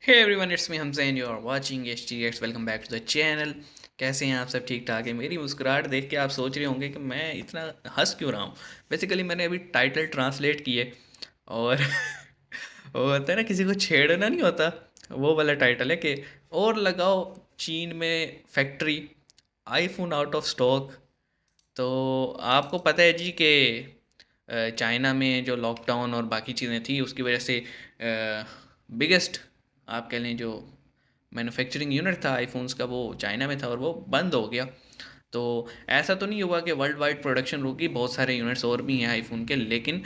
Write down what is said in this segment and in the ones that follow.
Hey everyone, it's me Hamzain, you are watching HTX। Welcome back to the channel. कैसे हैं आप? सब ठीक ठाक है? मेरी मुस्कुराहट देख के आप सोच रहे होंगे कि मैं इतना हंस क्यों रहा हूँ। बेसिकली मैंने अभी टाइटल ट्रांसलेट किए और वो होता है ना, किसी को छेड़ना नहीं होता, वो वाला टाइटल है कि और लगाओ चीन में factory, iPhone out of stock. तो आपको पता है जी कि चाइना में जो लॉकडाउन और बाकी चीज़ें थी उसकी वजह से बिगेस्ट, आप कह लें, जो मैन्युफैक्चरिंग यूनिट था आईफोन्स का, वो चाइना में था और वो बंद हो गया। तो ऐसा तो नहीं हुआ कि वर्ल्ड वाइड प्रोडक्शन रुकी, बहुत सारे यूनिट्स और भी हैं आईफोन के, लेकिन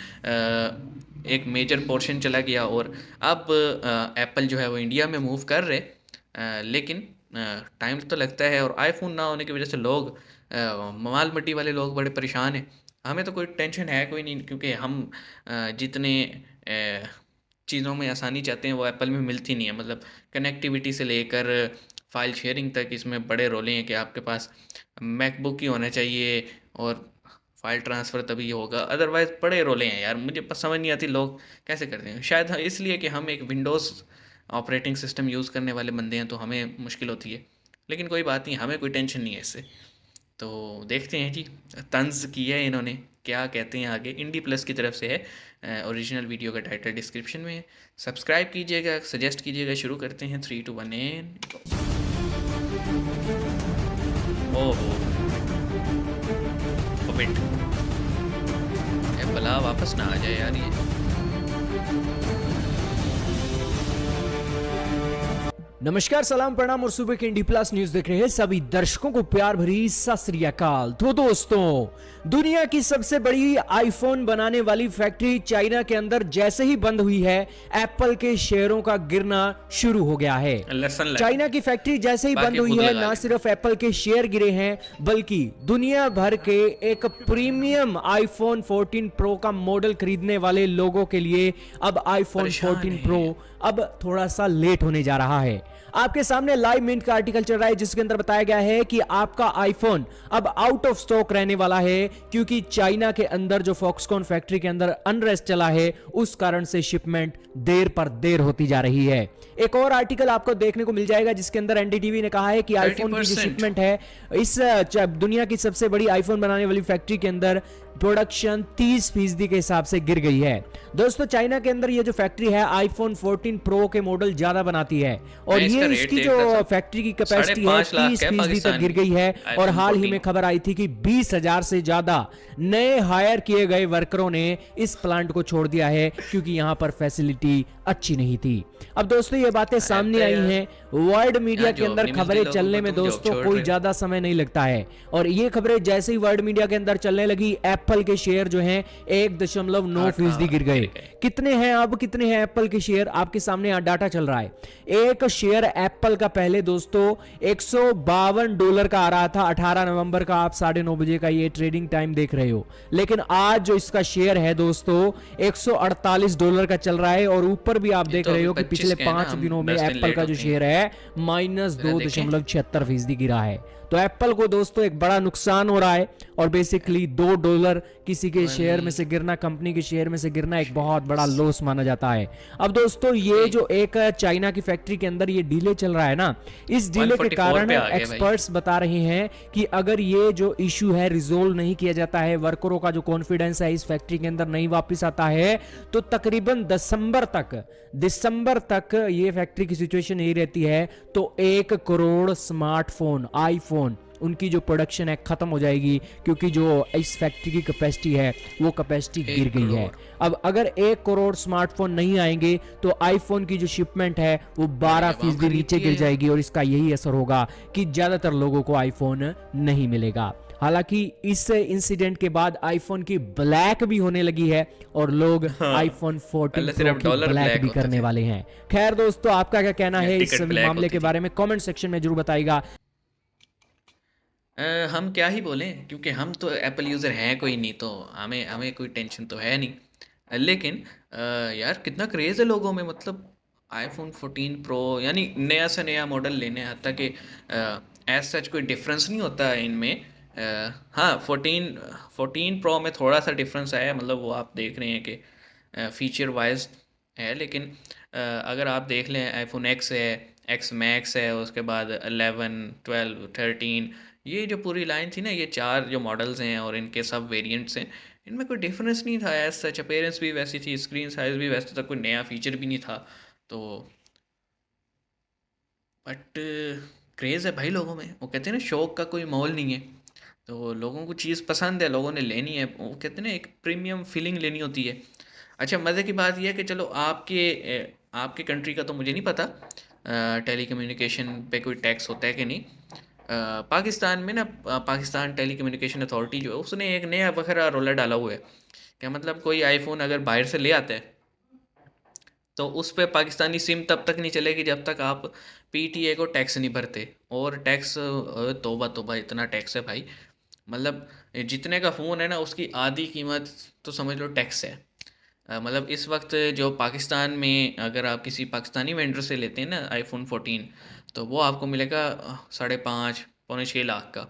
एक मेजर पोर्शन चला गया। और अब एप्पल जो है वो इंडिया में मूव कर रहे, लेकिन टाइम तो लगता है। और आईफोन ना होने की वजह से लोग, माल मट्टी वाले लोग बड़े परेशान हैं। हमें तो कोई टेंशन है कोई नहीं, क्योंकि हम जितने चीज़ों में आसानी चाहते हैं वो एप्पल में मिलती नहीं है। मतलब कनेक्टिविटी से लेकर फाइल शेयरिंग तक इसमें बड़े रोले हैं कि आपके पास मैकबुक ही होना चाहिए और फाइल ट्रांसफ़र तभी होगा, अदरवाइज़ बड़े रोले हैं यार। मुझे समझ नहीं आती लोग कैसे करते हैं। शायद इसलिए कि हम एक विंडोज़ ऑपरेटिंग सिस्टम यूज़ करने वाले बंदे हैं, तो हमें मुश्किल होती है। लेकिन कोई बात नहीं, हमें कोई टेंशन नहीं है इससे। तो देखते हैं जी, तंज की है इन्होंने, क्या कहते हैं आगे। इंडी प्लस की तरफ से है, ओरिजिनल वीडियो का टाइटल डिस्क्रिप्शन में है। सब्सक्राइब कीजिएगा, सजेस्ट कीजिएगा। शुरू करते हैं, 3 2 1 एंड ओहो बिट। भला वापस ना आ जाए यार ये। नमस्कार, सलाम, प्रणाम और सुबह के इंडी प्लस न्यूज देख रहे हैं सभी दर्शकों को प्यार भरी सत श्री अकाल। तो दोस्तों, दुनिया की सबसे बड़ी आईफोन बनाने वाली फैक्ट्री चाइना के अंदर जैसे ही बंद हुई है, एप्पल के शेयरों का गिरना शुरू हो गया है। चाइना की फैक्ट्री जैसे ही बंद हुई है, ना सिर्फ एप्पल के शेयर गिरे हैं, बल्कि दुनिया भर के एक प्रीमियम आईफोन 14 प्रो का मॉडल खरीदने वाले लोगों के लिए अब आईफोन 14 प्रो अब थोड़ा सा लेट होने जा रहा है। आपके सामने लाइव मिंट का आर्टिकल चल रहा है जिसके अंदर बताया गया है कि आपका आईफोन अब आउट ऑफ स्टॉक रहने वाला है, क्योंकि चाइना के अंदर जो फॉक्सकॉन फैक्ट्री के अंदर अनरेस्ट चला है, उस कारण से शिपमेंट देर पर देर होती जा रही है। एक और आर्टिकल आपको देखने को मिल जाएगा जिसके अंदर एनडीटीवी ने कहा है कि आईफोन की जो शिपमेंट है इस दुनिया की सबसे बड़ी आईफोन बनाने वाली फैक्ट्री के अंदर प्रोडक्शन 30% के हिसाब से गिर गई है। दोस्तों, चाइना के अंदर ये जो फैक्ट्री है आईफोन 14 प्रो के मॉडल ज्यादा बनाती है और ये इसकी जो फैक्ट्री की कैपेसिटी है 30% तक गिर गई है। और हाल ही में खबर आई थी कि 20,000 से ज्यादा नए हायर किए गए वर्करों ने इस प्लांट को छोड़ दिया है, क्योंकि यहां पर फैसिलिटी अच्छी नहीं थी। अब दोस्तों, ये बातें सामने आई हैं वर्ल्ड मीडिया के अंदर। खबरें चलने में दोस्तों कोई ज्यादा समय नहीं लगता है, और ये खबरें जैसे ही वर्ल्ड मीडिया के अंदर चलने लगी, एप्पल के शेयर जो हैं 1.9% गिर गए। कितने हैं अब, कितने हैं एप्पल के शेयर? आपके सामने डाटा चल रहा है। एक शेयर एप्पल का पहले दोस्तों $152 का आ रहा था। 18 नवंबर का आप 9:30 बजे का ये ट्रेडिंग टाइम देख रहे हो, लेकिन आज जो इसका शेयर है दोस्तों $148 का चल रहा है। और ऊपर भी आप देख रहे हो कि पिछले 5 दिनों में एप्पल का जो शेयर है -2.76% गिरा है। तो एप्पल को दोस्तों एक बड़ा नुकसान हो रहा है, और बेसिकली $2 किसी के शेयर में से गिरना, कंपनी के शेयर में से गिरना, एक बहुत बड़ा लॉस माना जाता है। अब दोस्तों, ये जो एक चाइना की फैक्ट्री के अंदर ये डीले चल रहा है ना, इस डीले के कारण एक्सपर्ट्स बता रहे हैं कि अगर ये जो इश्यू है रिजोल्व नहीं किया जाता है, वर्करों का जो कॉन्फिडेंस है इस फैक्ट्री के अंदर नहीं वापस आता है, तो तकरीबन दिसंबर तक ये फैक्ट्री की सिचुएशन यही रहती है, तो 1 करोड़ स्मार्टफोन, आईफोन, उनकी जो प्रोडक्शन है खत्म हो जाएगी, क्योंकि जो इस फैक्ट्री की कैपेसिटी है वो कैपेसिटी गिर गई है। अब अगर 1 करोड़ स्मार्टफोन नहीं आएंगे तो आईफोन की जो शिपमेंट है वो 12% नीचे गिर जाएगी, और इसका यही असर होगा कि ज्यादातर लोगों को आईफोन नहीं मिलेगा। हालांकि इस इंसिडेंट के बाद आईफोन की ब्लैक भी होने लगी है, और लोग आईफोन 14 प्रो की ब्लैक भी करने वाले हैं। खैर दोस्तों, आपका क्या कहना है इस मामले के बारे में कमेंट सेक्शन में जरूर बताइएगा। हम क्या ही बोलें, क्योंकि हम तो एप्पल यूज़र हैं कोई नहीं, तो हमें हमें कोई टेंशन तो है नहीं। लेकिन यार कितना क्रेज़ है लोगों में। मतलब आईफोन 14 प्रो, यानी नया से नया मॉडल लेने, हत्ता कि एज सच कोई डिफरेंस नहीं होता है इनमें। हाँ, 14 प्रो में थोड़ा सा डिफरेंस आया है। मतलब वो आप देख रहे हैं कि फीचर वाइज है, लेकिन अगर आप देख लें आईफोन एक्स है, एक्स मैक्स है, उसके बाद 11, 12, 13, ये जो पूरी लाइन थी ना, ये 4 जो मॉडल्स हैं और इनके सब वेरिएंट्स हैं, इनमें कोई डिफरेंस नहीं था एज सच। अपीयरेंस भी वैसी थी, स्क्रीन साइज़ भी वैसे था, कोई नया फीचर भी नहीं था। तो बट क्रेज़ है भाई लोगों में, वो कहते हैं ना शौक का कोई मोल नहीं है। तो लोगों को चीज़ पसंद है, लोगों ने लेनी है, वो कहते हैं ना एक प्रीमियम फीलिंग लेनी होती है। अच्छा, मज़े की बात यह है कि चलो आपके कंट्री का तो मुझे नहीं पता टेली कम्युनिकेशन पे कोई टैक्स होता है कि नहीं। पाकिस्तान में ना पाकिस्तान टेली कम्युनिकेशन अथॉरिटी जो है उसने एक नया वखरा रोला डाला हुआ है। क्या मतलब, कोई आईफोन अगर बाहर से ले आता है तो उस पे पाकिस्तानी सिम तब तक नहीं चलेगी जब तक आप पीटीए को टैक्स नहीं भरते। और टैक्स, तौबा तौबा, इतना टैक्स है भाई। मतलब जितने का फ़ोन है ना उसकी आधी कीमत तो समझ लो टैक्स है। मतलब इस वक्त जो पाकिस्तान में अगर आप किसी पाकिस्तानी वेंडर से लेते हैं ना आईफोन 14, तो वो आपको मिलेगा 5.5 पौने 6 लाख का।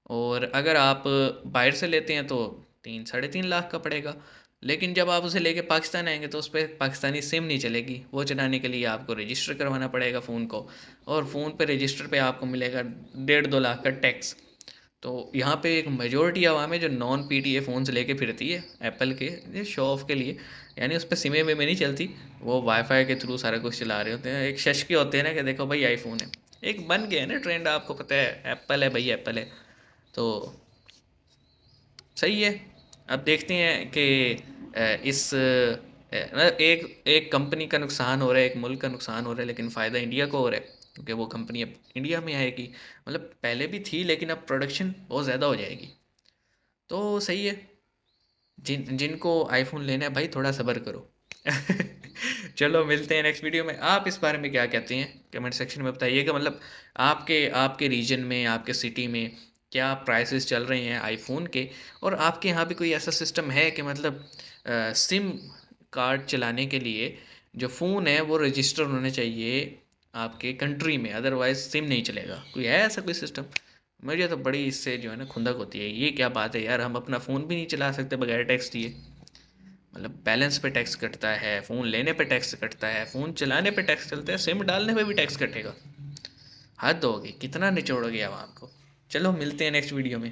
और अगर आप बाहर से लेते हैं तो 3 साढ़े 3 लाख का पड़ेगा। लेकिन जब आप उसे लेके पाकिस्तान आएंगे तो उस पर पाकिस्तानी सिम नहीं चलेगी, वो चलाने के लिए आपको रजिस्टर करवाना पड़ेगा फ़ोन को। और फ़ोन पे रजिस्टर पे आपको मिलेगा 1.5 2 लाख का टैक्स। तो यहाँ पे एक मेजोरिटी आवाम है जो नॉन पीटीए फ़ोन्स लेके फिरती है एप्पल के, ये शो ऑफ के लिए। यानी उस पर सिमें में नहीं चलती, वो वाईफाई के थ्रू सारा कुछ चला रहे होते हैं, एक शश के होते हैं ना कि देखो भाई आईफोन है। एक बन गया है ना ट्रेंड, आपको पता है एप्पल है भाई, एप्पल है। तो सही है। अब देखते हैं कि इस एक एक कंपनी का नुकसान हो रहा है, एक मुल्क का नुकसान हो रहा है, लेकिन फ़ायदा इंडिया को हो रहा है क्योंकि वो कंपनी अब इंडिया में आएगी। मतलब पहले भी थी लेकिन अब प्रोडक्शन बहुत ज़्यादा हो जाएगी। तो सही है। जिनको आईफोन लेना है भाई थोड़ा सब्र करो। चलो मिलते हैं नेक्स्ट वीडियो में। आप इस बारे में क्या कहते हैं कमेंट सेक्शन में बताइएगा। मतलब आपके आपके रीजन में, आपके सिटी में क्या प्राइसेस चल रहे हैं आईफोन के। और आपके यहाँ भी कोई ऐसा सिस्टम है कि मतलब सिम कार्ड चलाने के लिए जो फ़ोन है वो रजिस्टर होने चाहिए आपके कंट्री में, अदरवाइज़ सिम नहीं चलेगा। कोई है ऐसा कोई सिस्टम? मुझे तो बड़ी इससे जो है ना खुंदक होती है, ये क्या बात है यार, हम अपना फ़ोन भी नहीं चला सकते बगैर टैक्स दिए। मतलब बैलेंस पे टैक्स कटता है, फ़ोन लेने पे टैक्स कटता है, फ़ोन चलाने पे टैक्स चलता है, सिम डालने पे भी टैक्स कटेगा। हद होगी, कितना निचोड़ोगे आवाम को। चलो मिलते हैं नेक्स्ट वीडियो में।